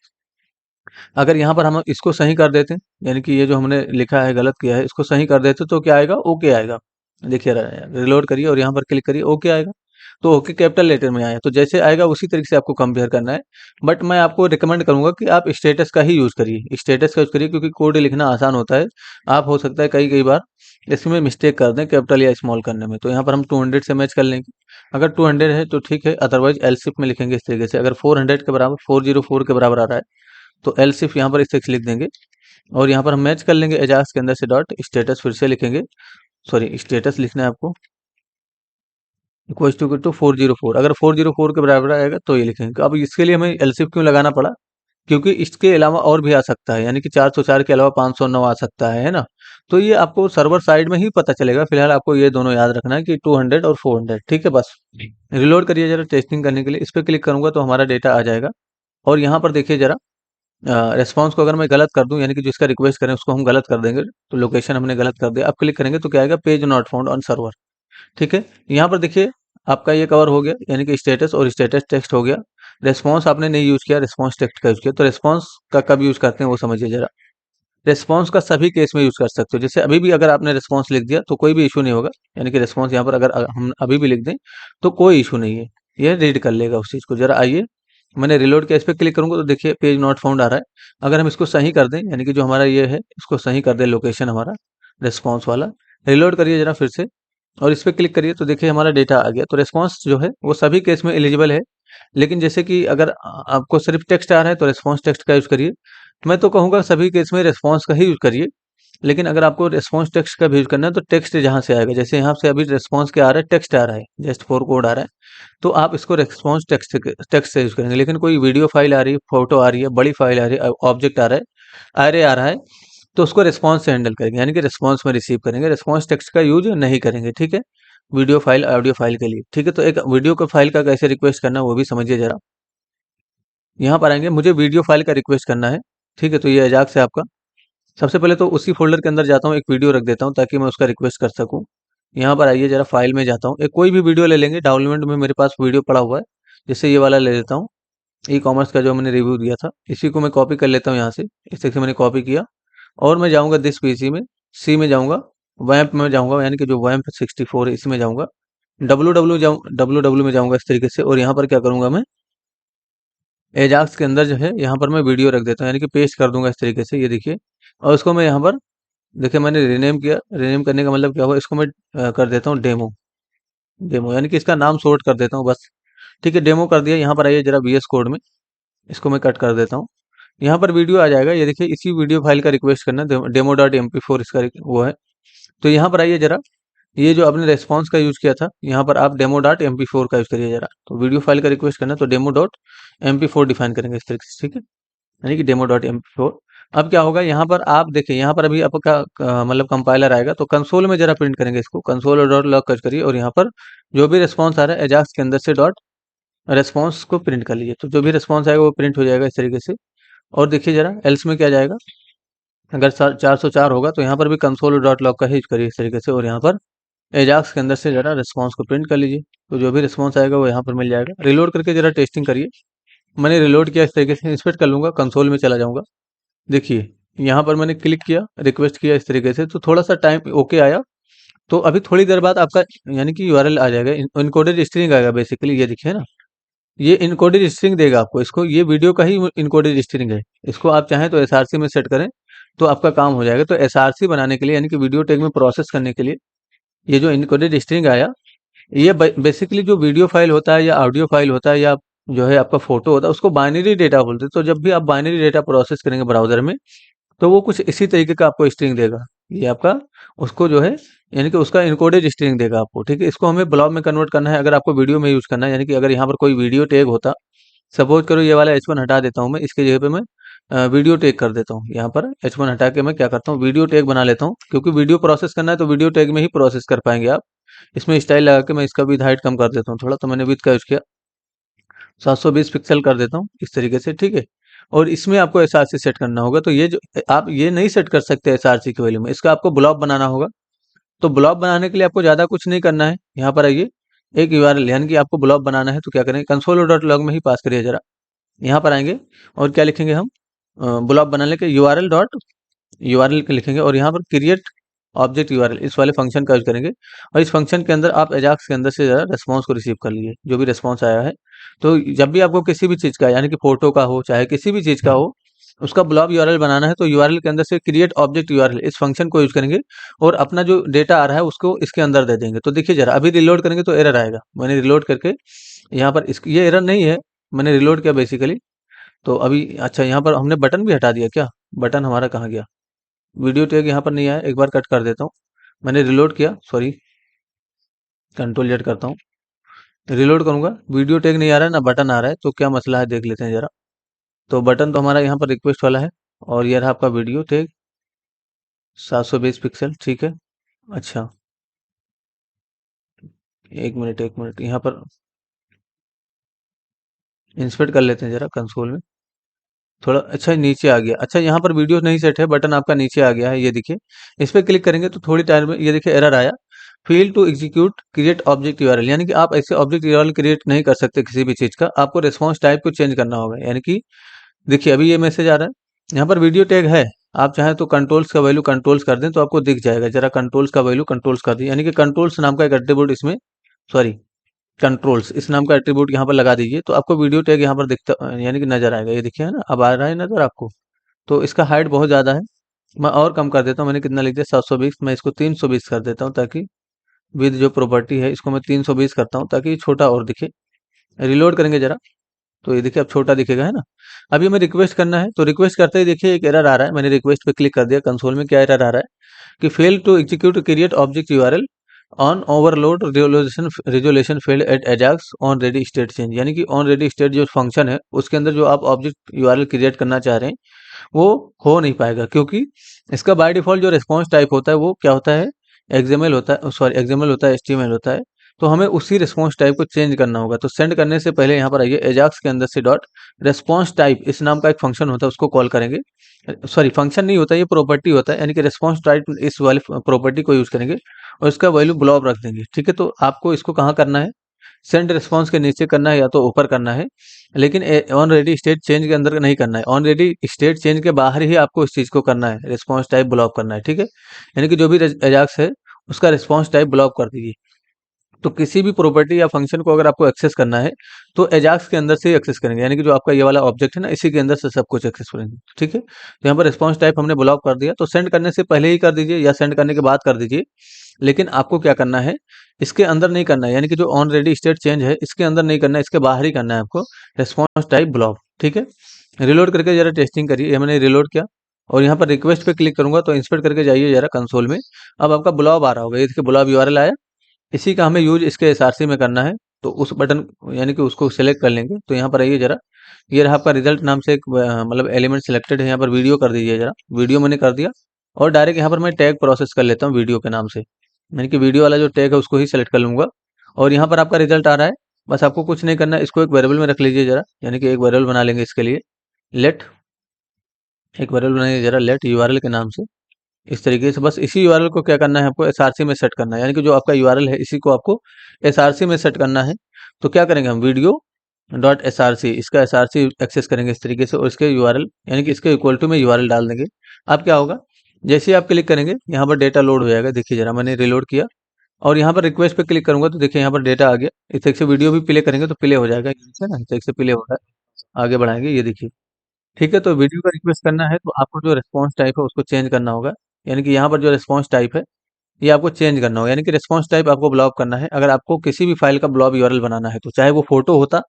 [SPEAKER 1] अगर यहाँ पर हम इसको सही कर देते हैं, यानी कि ये जो हमने लिखा है गलत किया है इसको सही कर देते तो क्या आएगा, ओके आएगा। देखिए रिलोड करिए और यहाँ पर क्लिक करिए, ओके आएगा। तो ओके कैपिटल लेटर में आया, तो जैसे आएगा उसी तरीके से आपको कंपेयर करना है। बट मैं आपको रिकमेंड करूंगा कि आप स्टेटस का ही यूज़ करिए, स्टेटस का यूज़ करिए, क्योंकि कोड लिखना आसान होता है। आप हो सकता है कई कई बार इसमें मिस्टेक कर दें कैपिटल या स्मॉल करने में। तो यहाँ पर हम 200 से मैच कर लेंगे, अगर 200 है तो ठीक है, अदरवाइज एलसिफ में लिखेंगे इस तरीके से। अगर 400 के बराबर, 404 के बराबर आ रहा है तो एल सिर्फ यहाँ पर स्टेटस लिख देंगे और यहाँ पर हम मैच कर लेंगे एजाक्स के अंदर से डॉट स्टेटस, फिर से लिखेंगे, सॉरी स्टेटस लिखना है आपको, इक्वल टू 404। अगर 404 के बराबर आएगा तो ये लिखेंगे। अब इसके लिए हमें एलसीफ क्यों लगाना पड़ा, क्योंकि इसके अलावा और भी आ सकता है, यानी कि 404 के अलावा 509 आ सकता है ना। तो ये आपको सर्वर साइड में ही पता चलेगा। फिलहाल आपको ये दोनों याद रखना है कि 200 और 400, ठीक है बस। रिलोड करिए जरा टेस्टिंग करने के लिए, इस पर क्लिक करूंगा तो हमारा डेटा आ जाएगा। और यहाँ पर देखिए जरा, रिस्पॉन्स को अगर मैं गलत कर दूं, यानी कि जिसका रिक्वेस्ट करें उसको हम गलत कर देंगे, तो लोकेशन हमने गलत कर दिया। अब क्लिक करेंगे तो क्या आएगा, page not found on server, ठीक है। यहाँ पर देखिए आपका ये कवर हो गया, यानी कि स्टेटस और स्टेटस टेक्स्ट हो गया। रिस्पॉन्स आपने नहीं यूज किया, रिस्पॉन्स टेक्स्ट का यूज किया। तो रिस्पॉन्स का कब यूज करते हैं वो समझिए जरा। रिस्पॉन्स का सभी केस में यूज कर सकते हो। जैसे अभी भी अगर आपने रिस्पॉन्स लिख दिया तो कोई भी इशू नहीं होगा, यानी कि रिस्पॉन्स यहाँ पर अगर हम अभी भी लिख दें तो कोई इशू नहीं है, ये रीड कर लेगा उस चीज को। जरा आइए, मैंने रिलोड के इस पे क्लिक करूंगा तो देखिए पेज नॉट फाउंड आ रहा है। अगर हम इसको सही कर दें, यानी कि जो हमारा ये है इसको सही कर दें, लोकेशन हमारा रिस्पॉन्स वाला, रिलोड करिए जरा फिर से और इस पे क्लिक करिए तो देखिए हमारा डेटा आ गया। तो रिस्पॉन्स जो है वो सभी केस में एलिजिबल है। लेकिन जैसे कि अगर आपको सिर्फ टेक्स्ट आ रहा है तो रिस्पॉन्स टेक्स्ट का यूज करिए। मैं तो कहूँगा सभी केस में रिस्पॉन्स का ही यूज करिए। लेकिन अगर आपको रिस्पॉन्स टेक्स्ट का भी यूज करना है तो टेक्स्ट जहाँ से आएगा, जैसे यहाँ से अभी रिस्पॉन्स क्या आ रहा है, टेक्स्ट आ रहा है, जस्ट फॉर कोड आ रहा है, तो आप इसको रिस्पॉन्स टेक्स्ट टेक्स्ट से यूज करेंगे। लेकिन कोई वीडियो फाइल आ रही है, फोटो आ रही है, बड़ी फाइल आ रही है, ऑब्जेक्ट आ रहा है, एरे आ रहा है, तो उसको रिस्पॉन्स से हैंडल करेंगे, यानी कि रिस्पॉन्स में रिसीव करेंगे, रिस्पॉन्स टेक्स्ट का यूज नहीं करेंगे, ठीक है। वीडियो फाइल, ऑडियो फाइल के लिए, ठीक है। तो एक वीडियो को फाइल का कैसे रिक्वेस्ट करना है वो भी समझिए जरा। यहाँ पर आएंगे, मुझे वीडियो फाइल का रिक्वेस्ट करना है, ठीक है। तो ये एजाक्स है आपका। सबसे पहले तो उसी फ़ोल्डर के अंदर जाता हूँ, एक वीडियो रख देता हूँ ताकि मैं उसका रिक्वेस्ट कर सकूँ। यहाँ पर आइए ज़रा, फ़ाइल में जाता हूँ, एक कोई भी वीडियो ले लेंगे, डाउनलोड में मेरे पास वीडियो पड़ा हुआ है, जैसे ये वाला ले लेता हूँ, ई-कॉमर्स का जो मैंने रिव्यू दिया था, इसी को मैं कॉपी कर लेता हूँ यहाँ से। इस तरह से मैंने कॉपी किया और मैं जाऊँगा दिस पीसी में, सी में जाऊँगा, वैम्प में जाऊँगा, यानी कि जो वैम्प 64 है इसमें जाऊँगा, डब्ल्यू में जाऊँगा इस तरीके से। और यहाँ पर क्या करूँगा मैं, एजाक्स के अंदर जो है यहाँ पर मैं वीडियो रख देता हूँ, यानी कि पेस्ट कर दूंगा इस तरीके से, ये देखिए। और उसको मैं यहाँ पर देखिए मैंने रीनेम किया, रीनेम करने का मतलब क्या हुआ, इसको मैं कर देता हूँ डेमो, डेमो यानी कि इसका नाम शॉर्ट कर देता हूँ बस, ठीक है। डेमो कर दिया। यहाँ पर आइए जरा वीएस कोड में, इसको मैं कट कर देता हूँ। यहाँ पर वीडियो आ जाएगा, ये देखिए इसी वीडियो फाइल का रिक्वेस्ट करना, demo dot M P four इसका वो है। तो यहाँ पर आइए जरा, ये जो आपने रेस्पॉन्स का यूज किया था, यहाँ पर आप demo dot M P four का यूज करिए जरा। तो वीडियो फाइल का रिक्वेस्ट करना तो demo dot M P four define करेंगे इस तरीके से, ठीक है, यानी कि demo dot M P four. अब क्या होगा, यहाँ पर आप देखिए, यहाँ पर अभी आपका मतलब कंपाइलर आएगा, तो कंसोल में जरा प्रिंट करेंगे इसको, कंसोल डॉट लॉग कट करिए और यहाँ पर जो भी रिस्पॉन्स आ रहा है एजाक्स के अंदर से डॉट रिस्पॉन्स को प्रिंट कर लीजिए। तो जो भी रिस्पॉन्स आएगा वो प्रिंट हो जाएगा इस तरीके से। और देखिए जरा एल्स में क्या जाएगा, अगर 404 होगा तो यहाँ पर भी कंसोल डॉट लॉग का ही यूज करिए इस तरीके से, और यहाँ पर एजाक्स के अंदर से जरा रिस्पॉन्स को प्रिंट कर लीजिए। तो जो भी रिस्पॉन्स आएगा वो यहाँ पर मिल जाएगा। रिलोड करके जरा टेस्टिंग करिए। मैंने रिलोड किया, इस तरीके से इंस्पेक्ट कर लूंगा, कंसोल में चला जाऊंगा। देखिए यहाँ पर मैंने क्लिक किया, रिक्वेस्ट किया इस तरीके से, तो थोड़ा सा टाइम ओके आया। तो अभी थोड़ी देर बाद आपका यानी कि यूआरएल आ जाएगा, इनकोडेड स्ट्रिंग आएगा बेसिकली, ये दिखे ना, ये इनकोडेड स्ट्रिंग देगा आपको। इसको, ये वीडियो का ही इनकोडेड स्ट्रिंग है, इसको आप चाहें तो एसआरसी में सेट करें तो आपका काम हो जाएगा। तो एसआरसी बनाने के लिए, यानी कि वीडियो टैग में प्रोसेस करने के लिए, ये जो इनकोडेड स्ट्रिंग आया, ये बेसिकली जो वीडियो फाइल होता है या ऑडियो फाइल होता है या जो है आपका फोटो होता है, उसको बाइनरी डेटा बोलते हैं। तो जब भी आप बाइनरी डेटा प्रोसेस करेंगे ब्राउजर में, तो वो कुछ इसी तरीके का आपको स्ट्रिंग देगा, ये आपका उसको जो है, यानी कि उसका इनकोडेड स्ट्रिंग देगा आपको, ठीक है। इसको हमें ब्लॉक में कन्वर्ट करना है, अगर आपको वीडियो में यूज करना है, यानी कि अगर यहाँ पर कोई वीडियो टैग होता, सपोज करो ये वाला H1 हटा देता हूँ मैं, इसके जगह पे मैं वीडियो टैग कर देता हूँ। यहाँ पर H1 हटा के मैं क्या करता हूँ, वीडियो टैग बना लेता हूँ, क्योंकि वीडियो प्रोसेस करना है तो वीडियो टैग में ही प्रोसेस कर पाएंगे आप। इसमें स्टाइल लगा के मैं इसका भी हाइट कम कर देता हूँ थोड़ा, तो मैंने विड्थ का यूज किया, 720 पिक्सल कर देता हूँ इस तरीके से, ठीक है। और इसमें आपको एसआरसी सेट करना होगा। तो ये जो आप ये नहीं सेट कर सकते एसआरसी की वैल्यू में, इसका आपको ब्लॉक बनाना होगा। तो ब्लॉक बनाने के लिए आपको ज़्यादा कुछ नहीं करना है। यहाँ पर आइए, एक यूआरएल, यानी कि आपको ब्लॉक बनाना है तो क्या करेंगे, कंसोल डॉट लॉग में ही पास करिए जरा। यहाँ पर आएंगे और क्या लिखेंगे हम, ब्लॉक बनाने के यूआरएल डॉट यूआरएल के लिखेंगे और यहाँ पर क्रिएट ऑब्जेक्ट यूआरएल, इस वाले फंक्शन का यूज करेंगे। और इस फंक्शन के अंदर आप एजाक्स के अंदर से जरा रिस्पॉन्स को रिसीव कर लीजिए, जो भी रिस्पॉन्स आया है। तो जब भी आपको किसी भी चीज़ का, यानी कि फोटो का हो चाहे किसी भी चीज़ का हो, उसका ब्लॉक यूआरएल बनाना है तो यूआरएल के अंदर से क्रिएट ऑब्जेक्ट यूआरएल, इस फंक्शन को यूज करेंगे और अपना जो डेटा आ रहा है उसको इसके अंदर दे देंगे। तो देखिए जरा, अभी रिलोड करेंगे तो एरर आएगा। मैंने रिलोड करके यहाँ पर ये एरर नहीं है, मैंने रिलोड किया बेसिकली, तो अभी अच्छा यहाँ पर हमने बटन भी हटा दिया क्या? बटन हमारा कहाँ गया? वीडियो टैग यहाँ पर नहीं आया, एक बार कट कर देता हूँ। मैंने रिलोड किया, सॉरी, कंट्रोल जेड करता हूँ, रिलोड करूंगा, वीडियो टैग नहीं आ रहा है ना बटन आ रहा है, तो क्या मसला है देख लेते हैं जरा। तो बटन तो हमारा यहाँ पर रिक्वेस्ट वाला है, और ये रहा आपका वीडियो टैग 720 पिक्सल, ठीक है। अच्छा, एक मिनट यहाँ पर इंस्पेक्ट कर लेते हैं जरा कंसोल में। थोड़ा अच्छा नीचे आ गया, अच्छा यहाँ पर वीडियो नहीं सेट है, बटन आपका नीचे आ गया है, ये देखिए। इस पर क्लिक करेंगे तो थोड़ी टाइम में ये देखिए एरर आया, fail to execute create object URL, यानी कि आप ऐसे ऑब्जेक्ट यूआरएल क्रिएट नहीं कर सकते किसी भी चीज का, आपको रिस्पॉन्स टाइप को चेंज करना होगा। यानी कि देखिए अभी ये मैसेज आ रहा है, यहाँ पर वीडियो टैग है, आप चाहें तो कंट्रोल्स का वैल्यू कंट्रोल्स कर दें तो आपको दिख जाएगा। जरा कंट्रोल्स का वैल्यू कंट्रोल्स कर दी, यानी कि कंट्रोल्स नाम का एक एट्रीब्यूट इसमें, सॉरी, कंट्रोल्स इस नाम का एट्रीब्यूट यहाँ पर लगा दीजिए, तो आपको वीडियो टैग यहाँ पर दिखता यानी कि नजर आएगा। ये देखिए है ना, अब आ रहा है नजर आपको। तो इसका हाइट बहुत ज़्यादा है, मैं और कम कर देता हूँ, मैंने कितना लिख दिया 720, मैं इसको 320 कर देता हूँ, ताकि विद जो प्रॉपर्टी है इसको मैं 320 करता हूँ ताकि ये छोटा और दिखे। रिलोड करेंगे जरा, तो ये देखिए अब छोटा दिखेगा, है ना। अभी हमें रिक्वेस्ट करना है, तो रिक्वेस्ट करते ही देखिए एक एरर आ रहा है, मैंने रिक्वेस्ट पे क्लिक कर दिया, कंसोल में क्या एरर आ रहा है कि fail to execute create object URL on overload resolution failed at Ajax on ready state change, यानी कि ऑन रेडी स्टेट जो फंक्शन है उसके अंदर जो आप ऑब्जेक्ट यूआरएल क्रिएट करना चाह रहे हैं वो हो नहीं पाएगा, क्योंकि इसका बाय डिफॉल्ट जो रिस्पॉन्स टाइप होता है वो क्या होता है, एक्सएमएल होता है, सॉरी एक्सएमएल होता है, एचटीएमएल होता है। तो हमें उसी रिस्पॉन्स टाइप को चेंज करना होगा। तो सेंड करने से पहले यहाँ पर आइए, एजाक्स के अंदर से डॉट रिस्पॉन्स टाइप इस नाम का एक फंक्शन होता है, उसको कॉल करेंगे। सॉरी, फंक्शन नहीं होता, ये प्रॉपर्टी होता है, यानी कि रिस्पॉन्स टाइप इस वाली प्रॉपर्टी को यूज करेंगे और इसका वैल्यू ब्लॉब रख देंगे, ठीक है। तो आपको इसको कहाँ करना है, सेंड रिस्पॉन्स के नीचे करना है या तो ऊपर करना है, लेकिन ऑन रेडी स्टेट चेंज के अंदर नहीं करना है, ऑन रेडी स्टेट चेंज के बाहर ही आपको इस चीज को करना है, रिस्पॉन्स टाइप ब्लॉक करना है, ठीक है। यानी कि जो भी एजाक्स है उसका रिस्पॉन्स टाइप ब्लॉक कर दीजिए। तो किसी भी प्रॉपर्टी या फंक्शन को अगर आपको एक्सेस करना है तो एजाक्स के अंदर से ही एक्सेस करेंगे, यानी कि जो आपका ये वाला ऑब्जेक्ट है ना इसी के अंदर से सब कुछ एक्सेस करेंगे, ठीक है। तो यहाँ पर रिस्पॉन्स टाइप हमने ब्लॉक कर दिया, तो सेंड करने से पहले ही कर दीजिए या सेंड करने के बाद कर दीजिए, लेकिन आपको क्या करना है, इसके अंदर नहीं करना है, यानी कि जो ऑन रेडी स्टेट चेंज है इसके अंदर नहीं करना है, इसके बाहर ही करना है आपको रिस्पॉन्स टाइप ब्लॉक, ठीक है। रिलोड करके जरा टेस्टिंग करिए, ये मैंने रिलोड किया और यहाँ पर रिक्वेस्ट पे क्लिक करूंगा तो इंस्पेक्ट करके जाइए जरा कंसोल में। अब आपका ब्लॉब आ रहा होगा, ये देखिए ब्लॉब यूआरएल आया, इसी का हमें यूज इसके एसआरसी में करना है। तो उस बटन यानी कि उसको सेलेक्ट कर लेंगे, तो यहाँ पर आइए जरा, ये रहा आपका रिजल्ट नाम से एक मतलब एलिमेंट सिलेक्टेड है, यहाँ पर वीडियो कर दीजिए जरा, वीडियो मैंने कर दिया। और डायरेक्ट यहाँ पर मैं टैग प्रोसेस कर लेता हूँ वीडियो के नाम से, यानी कि वीडियो वाला जो टैग है उसको ही सेलेक्ट कर लूंगा। और यहाँ पर आपका रिजल्ट आ रहा है, बस आपको कुछ नहीं करना है, इसको एक वेरिएबल में रख लीजिए जरा, यानी कि एक वेरिएबल बना लेंगे इसके लिए, लेट, एक वेरिएबल बनाइए जरा लेट यूआरएल के नाम से। इस तरीके से बस इसी यूआरएल को क्या करना है आपको एसआरसी में सेट करना है, यानी कि जो आपका यूआरएल है इसी को आपको एसआरसी में सेट करना है। तो क्या करेंगे हम, वीडियो डॉट एसआरसी, इसका एसआरसी एक्सेस करेंगे इस तरीके से, और इसके यूआरएल यानी कि इसके इक्वल टू में यूआरएल डाल देंगे। अब क्या होगा, जैसे ही आप क्लिक करेंगे यहाँ पर डेटा लोड हो जाएगा, देखिए जरा मैंने रिलोड किया और यहाँ पर रिक्वेस्ट पे क्लिक करूंगा तो देखिए यहाँ पर डेटा आ गया। इस तरीके से वीडियो भी प्ले करेंगे तो प्ले हो जाएगा, है ना, इस तरीके से प्ले हो रहा है। आगे बढ़ाएंगे, ये देखिए, ठीक है। तो वीडियो का रिक्वेस्ट करना है तो आपको जो रिस्पॉन्स टाइप है उसको चेंज करना होगा, यानी कि यहाँ पर जो रिस्पॉन्स टाइप है ये आपको चेंज करना होगा, यानी कि रिस्पॉन्स टाइप आपको ब्लॉक करना है। अगर आपको किसी भी फाइल का ब्लॉब यूआरएल बनाना है तो चाहे वो फोटो होता,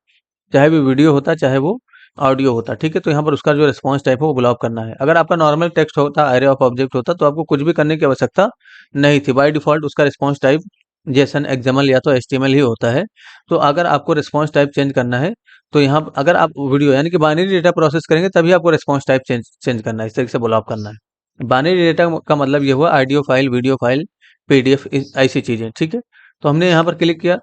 [SPEAKER 1] चाहे वो वीडियो होता, चाहे वो ऑडियो होता, ठीक है। तो यहाँ पर उसका जो रिस्पॉन्स टाइप है वो ब्लॉक करना है। अगर आपका नॉर्मल टेक्स्ट होता, एरे ऑफ ऑब्जेक्ट होता, तो आपको कुछ भी करने की आवश्यकता नहीं थी, बाय डिफॉल्ट उसका रिस्पॉन्स टाइप जेसन, एक्सएमएल या तो एचटीएमएल ही होता है। तो अगर आपको रिस्पॉन्स टाइप चेंज करना है तो यहाँ अगर आप वीडियो यानी कि बाइनरी डेटा प्रोसेस करेंगे तभी आपको रिस्पॉन्स टाइप चेंज चेंज करना है, इस तरीके से ब्लॉक करना है। बाइनरी डेटा का मतलब ये हुआ audio file, video file, PDF, ऐसी चीजें, ठीक है। तो हमने यहाँ पर क्लिक किया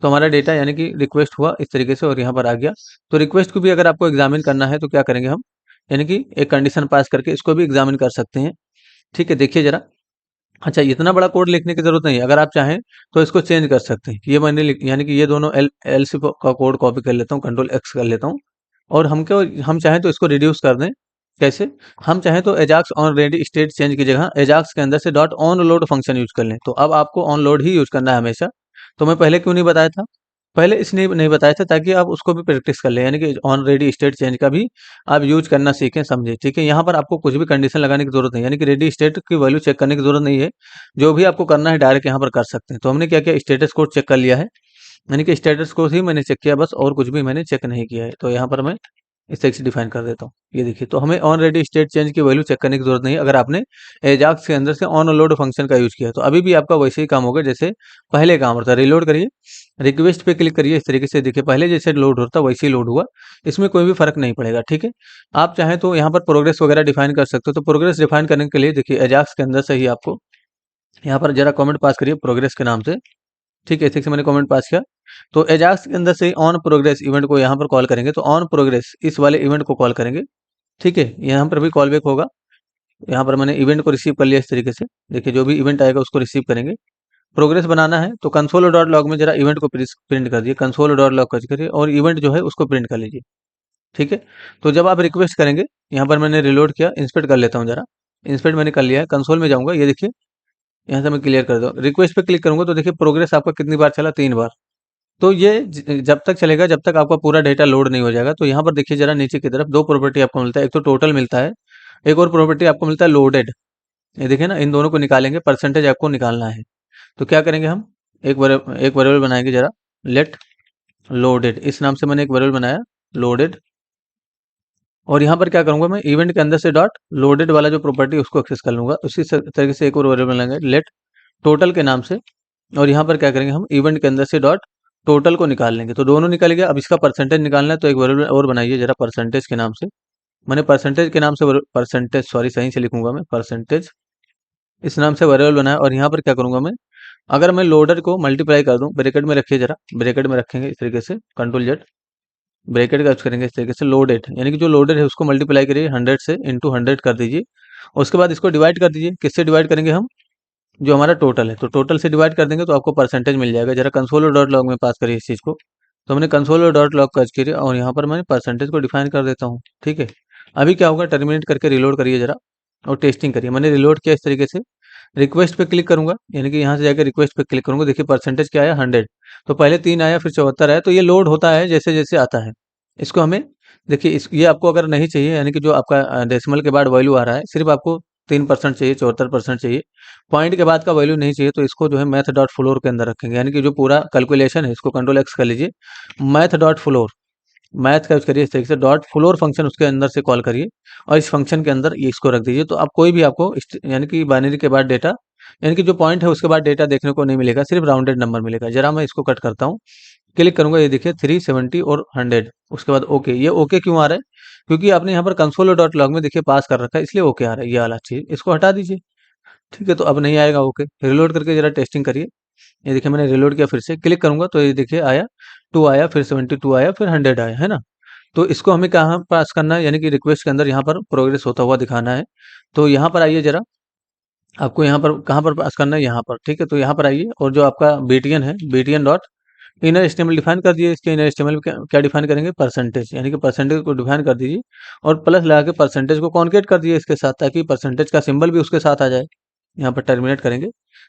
[SPEAKER 1] तो हमारा डेटा यानी कि रिक्वेस्ट हुआ इस तरीके से और यहाँ पर आ गया। तो रिक्वेस्ट को भी अगर आपको एग्जामिन करना है तो क्या करेंगे हम, यानी कि एक कंडीशन पास करके इसको भी एग्जामिन कर सकते हैं, ठीक है। देखिए जरा, अच्छा इतना बड़ा कोड लिखने की जरूरत नहीं है, अगर आप चाहें तो इसको चेंज कर सकते हैं। ये मैंने यानी कि ये दोनों एल सी का कोड कॉपी कर लेता हूँ, कंट्रोल एक्स कर लेता हूँ, और हम चाहें तो इसको रिड्यूस कर दें। कैसे, हम चाहें तो एजाक्स ऑन रेडी स्टेट चेंज की जगह एजाक्स के अंदर से dot on load function use कर लें। तो अब आपको ऑन लोड ही यूज करना है हमेशा। तो मैं पहले क्यों नहीं बताया था, पहले इसलिए नहीं बताया था ताकि आप उसको भी प्रैक्टिस कर लें, यानी कि ऑन रेडी स्टेट चेंज का भी आप यूज करना सीखें, समझे, ठीक है। यहाँ पर आपको कुछ भी कंडीशन लगाने की जरूरत नहीं, यानी कि रेडी स्टेट की वैल्यू चेक करने की जरूरत नहीं है, जो भी आपको करना है डायरेक्ट यहाँ पर कर सकते हैं। तो हमने क्या किया, स्टेटस कोड चेक कर लिया है, यानी कि स्टेटस कोड ही मैंने चेक किया बस, और कुछ भी मैंने चेक नहीं किया है। तो यहाँ पर मैं इस तरीके से डिफाइन कर देता हूँ। ये देखिए, तो हमें ऑनरेडी स्टेट चेंज की वैल्यू चेक करने की जरूरत नहीं है अगर आपने एजाक्स के अंदर से ऑन और लोड फंक्शन का यूज किया। तो अभी भी आपका वैसे ही काम होगा जैसे पहले काम होता है। रिलोड करिए, रिक्वेस्ट पे क्लिक करिए, इस तरीके से देखिए पहले जैसे लोड होता वैसे ही लोड हुआ, इसमें कोई भी फर्क नहीं पड़ेगा। ठीक है, आप चाहें तो यहाँ पर प्रोग्रेस वगैरह डिफाइन कर सकते हो। तो प्रोग्रेस डिफाइन करने के लिए देखिए एजाक्स के अंदर से ही आपको यहाँ पर जरा कमेंट पास करिए प्रोग्रेस के नाम से। ठीक है, इस तरीके से मैंने कमेंट पास किया। तो एजाक्स के अंदर से ऑन प्रोग्रेस इवेंट को यहाँ पर कॉल करेंगे। तो ऑन प्रोग्रेस इस वाले इवेंट को कॉल करेंगे। ठीक है, यहाँ पर भी कॉल बैक होगा। यहाँ पर मैंने इवेंट को रिसीव कर लिया इस तरीके से। देखिए जो भी इवेंट आएगा उसको रिसीव करेंगे। प्रोग्रेस बनाना है तो कंसोल डॉट लॉग में जरा इवेंट को प्रिंट कर दिए, कंसोल डॉट लॉग कर करिए और इवेंट जो है उसको प्रिंट कर लीजिए। ठीक है, तो जब आप रिक्वेस्ट करेंगे, यहाँ पर मैंने रिलोड किया, इंस्पेक्ट कर लेता हूँ जरा। इंस्पेक्ट मैंने कर लिया है, कंसोल में जाऊँगा, ये देखिए यहाँ से मैं क्लियर कर दूँ। रिक्वेस्ट पे क्लिक करूँगा तो देखिए प्रोग्रेस आपका कितनी बार चला, 3 बार। तो ये जब तक चलेगा जब तक आपका पूरा डेटा लोड नहीं हो जाएगा। तो यहाँ पर देखिए जरा नीचे की तरफ 2 प्रॉपर्टी आपको मिलता है, एक तो टोटल मिलता है, एक और प्रॉपर्टी आपको मिलता है लोडेड। ये देखिए ना, इन दोनों को निकालेंगे, परसेंटेज आपको निकालना है। तो क्या करेंगे हम, एक वेरिएबल बनाएंगे जरा, लेट लोडेड, इस नाम से मैंने एक वेरिएबल बनाया लोडेड। और यहाँ पर क्या करूंगा मैं, इवेंट के अंदर से डॉट लोडेड वाला जो प्रॉपर्टी उसको एक्सेस कर लूंगा। उसी तरीके से एक और वेरिएबल बनाएंगे लेट टोटल के नाम से। और यहाँ पर क्या करेंगे हम, इवेंट के अंदर से डॉट टोटल को निकाल लेंगे। तो दोनों निकल गया। अब इसका परसेंटेज निकालना है तो एक वेरिएबल और बनाइए जरा परसेंटेज के नाम से। मैंने परसेंटेज के नाम से परसेंटेज, सॉरी सही से लिखूंगा मैं, परसेंटेज इस नाम से वेरिएबल बनाया। और यहाँ पर क्या करूंगा मैं, अगर मैं लोडर को मल्टीप्लाई कर दूं, ब्रैकेट में रखिए जरा, ब्रैकेट में रखेंगे इस तरीके से, कंट्रोल जेड, ब्रैकेट का यूज करेंगे इस तरीके से, लोडेड यानी कि जो लोडेड है उसको मल्टीप्लाई करिए 100 से, इंटू 100 कर दीजिए। और उसके बाद इसको डिवाइड कर दीजिए। किससे डिवाइड करेंगे हम, जो हमारा टोटल है, तो टोटल से डिवाइड कर देंगे तो आपको परसेंटेज मिल जाएगा। जरा कंसोल डॉट लॉग में पास करिए इस चीज़ को। तो मैंने कंसोल डॉट लॉग सर्च किया और यहाँ पर मैं परसेंटेज को डिफाइन कर देता हूँ। ठीक है, अभी क्या होगा, टर्मिनेट करके रिलोड करिए जरा और टेस्टिंग करिए। मैंने रिलोड किया इस तरीके से, रिक्वेस्ट पे क्लिक करूंगा, यानी कि यहाँ से जाकर रिक्वेस्ट पे क्लिक करूंगा। देखिए परसेंटेज क्या आया, 100। तो पहले 3 आया, फिर 74 आया। तो ये लोड होता है जैसे जैसे आता है। इसको हमें देखिए, ये आपको अगर नहीं चाहिए, यानी कि जो आपका डेसिमल के बाद वैल्यू आ रहा है, सिर्फ आपको 3% चाहिए, 74% चाहिए, पॉइंट के बाद का वैल्यू नहीं चाहिए, तो इसको जो है मैथ डॉट फ्लोर के अंदर रखेंगे। यानी कि जो पूरा कैलकुलेशन है इसको कंट्रोल एक्स कर लीजिए, मैथ डॉट फ्लोर, मैथ का यूज करिए इस तरीके से, डॉट फ्लोर फंक्शन उसके अंदर से कॉल करिए और इस फंक्शन के अंदर ये इसको रख दीजिए। तो आप कोई भी आपको यानी कि बाइनरी के बाद डेटा, यानी कि जो पॉइंट है उसके बाद डेटा देखने को नहीं मिलेगा, सिर्फ राउंडेड नंबर मिलेगा। जरा मैं इसको कट करता हूँ, क्लिक करूंगा, ये देखिए 370 और 100। उसके बाद ओके। ये ओके क्यों आ रहा है, क्योंकि आपने यहाँ पर कंसोल डॉट लॉग में देखिए पास कर रखा है, इसलिए ओके आ रहा है। ये वाला चीज इसको हटा दीजिए। ठीक है, तो अब नहीं आएगा ओके। रिलोड करके जरा टेस्टिंग करिए। ये देखिए मैंने रिलोड किया, फिर से क्लिक करूंगा तो ये देखिए आया 2 आया, फिर 72 आया, फिर 100 आया, है ना। तो इसको हमें कहाँ पास करना है, यानी कि रिक्वेस्ट के अंदर यहाँ पर प्रोग्रेस होता हुआ दिखाना है। तो यहाँ पर आइए जरा, आपको यहाँ पर कहाँ पर पास करना है, यहाँ पर। ठीक है, तो यहाँ पर आइए और जो आपका बीटीएन है, BTN dot inner HTML define कर दिए। इसके इनर एचटीएमएल में क्या डिफाइन करेंगे, परसेंटेज, यानी कि परसेंटेज को डिफाइन कर दीजिए और प्लस लगा के परसेंटेज को कॉन्केट कर दिए इसके साथ, ताकि परसेंटेज का सिंबल भी उसके साथ आ जाए। यहाँ पर टर्मिनेट करेंगे।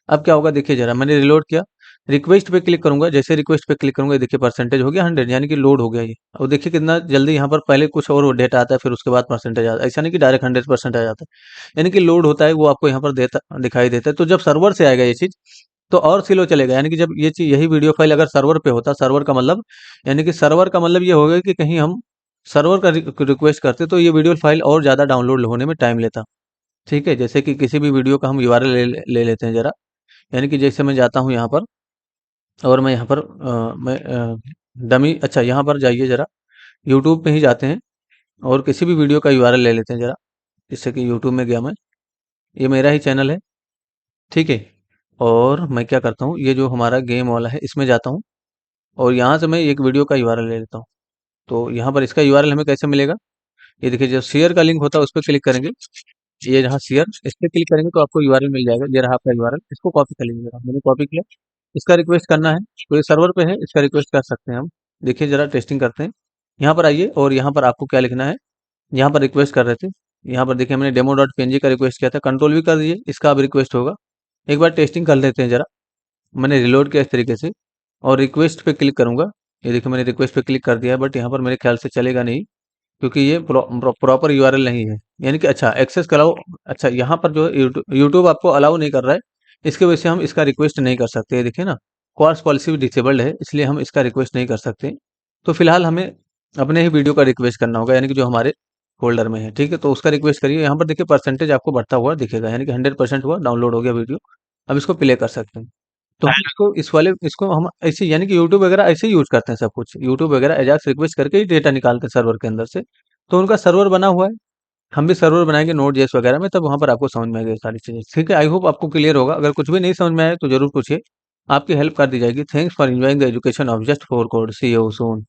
[SPEAKER 1] अब क्या होगा देखिए जरा, मैंने रिलोड किया, रिक्वेस्ट पे क्लिक करूंगा, जैसे रिक्वेस्ट पे क्लिक करूंगा ये देखिए परसेंटेज हो गया 100, यानी कि लोड हो गया ये। अब देखिए कितना जल्दी यहाँ पर पहले कुछ और डेटा आता है, फिर उसके बाद परसेंटेज आता है। ऐसा नहीं कि डायरेक्ट 100% आ जाता है, यानी कि लोड होता है, वो आपको यहाँ पर दिखाई देता है। तो जब सर्वर से आएगा ये चीज तो और स्लो चलेगा। यानी कि जब ये चीज, यही वीडियो फाइल अगर सर्वर पे होता, सर्वर का मतलब, यानी कि सर्वर का मतलब ये होगा कि कहीं हम सर्वर का रिक्वेस्ट करते तो ये वीडियो फाइल और ज्यादा डाउनलोड होने में टाइम लेता। ठीक है, जैसे कि किसी भी वीडियो का हम यूआरएल ले लेते हैं जरा, यानी कि जैसे मैं जाता हूँ यहाँ पर और मैं यहाँ पर मैं डमी, अच्छा यहाँ पर जाइए जरा, यूट्यूब पे ही जाते हैं और किसी भी वीडियो का यूआरएल ले लेते हैं जरा। जैसे कि यूट्यूब में गया मैं, ये मेरा ही चैनल है। ठीक है, और मैं क्या करता हूँ, ये जो हमारा गेम वाला है इसमें जाता हूँ और यहाँ से मैं एक वीडियो का यूआरएल ले लेता हूँ। तो यहाँ पर इसका यूआरएल हमें कैसे मिलेगा, ये देखिए जो शेयर का लिंक होता है उस पर क्लिक करेंगे, ये जहाँ शेयर, इस पर क्लिक करेंगे तो आपको यूआरएल मिल जाएगा। ये रहा आपका यूआरएल, इसको कॉपी कर लीजिए जरा, मैंने कॉपी किया। इसका रिक्वेस्ट करना है तो ये सर्वर पे है, इसका रिक्वेस्ट कर सकते हैं हम। देखिए जरा टेस्टिंग करते हैं। यहाँ पर आइए और यहाँ पर आपको क्या लिखना है, यहाँ पर रिक्वेस्ट कर रहे थे, यहाँ पर देखिए मैंने डेमो डॉट पीएनजी का रिक्वेस्ट किया था, कंट्रोल भी कर दीजिए, इसका अब रिक्वेस्ट होगा। एक बार टेस्टिंग कर लेते हैं जरा। मैंने रिलोड किया इस तरीके से और रिक्वेस्ट पे क्लिक करूंगा। ये देखिए मैंने रिक्वेस्ट पे क्लिक कर दिया है, बट यहाँ पर मेरे ख्याल से चलेगा नहीं, क्योंकि ये प्रॉपर यूआरएल नहीं है। यानी कि अच्छा एक्सेस कराओ, अच्छा यहाँ पर जो है यूट्यूब आपको अलाउ नहीं कर रहा है, इसकी वजह से हम इसका रिक्वेस्ट नहीं कर सकते। ये देखिए ना, कॉर्स पॉलिसी भी डिसेबल्ड है, इसलिए हम इसका रिक्वेस्ट नहीं कर सकते। तो फिलहाल हमें अपने ही वीडियो का रिक्वेस्ट करना होगा, यानी कि जो हमारे फ़ोल्डर में है, ठीक है? तो उसका रिक्वेस्ट करिए, यहाँ पर देखिए परसेंटेज आपको बढ़ता हुआ दिखेगा, यानी कि 100% हुआ, डाउनलोड हो गया वीडियो। अब इसको प्ले कर सकते हैं। तो हम इसको हम ऐसे, यानी कि यूट्यूब वगैरह ऐसे ही यूज़ करते हैं सब कुछ। यूट्यूब वगैरह एजाक्स रिक्वेस्ट करके ही डेटा निकालते हैं सर्वर के अंदर से। तो उनका सर्वर बना हुआ है, हम भी सर्वर बनाएँगे नोड.जेएस वगैरह में, तब वहाँ पर आपको समझ में आएगी ये सारी चीज़ें। ठीक है, आई होप आपको क्लियर होगा। अगर कुछ भी नहीं समझ में आए तो ज़रूर पूछिए, आपकी हेल्प कर दी जाएगी। Thanks for enjoying the education of just 4 code. See you soon.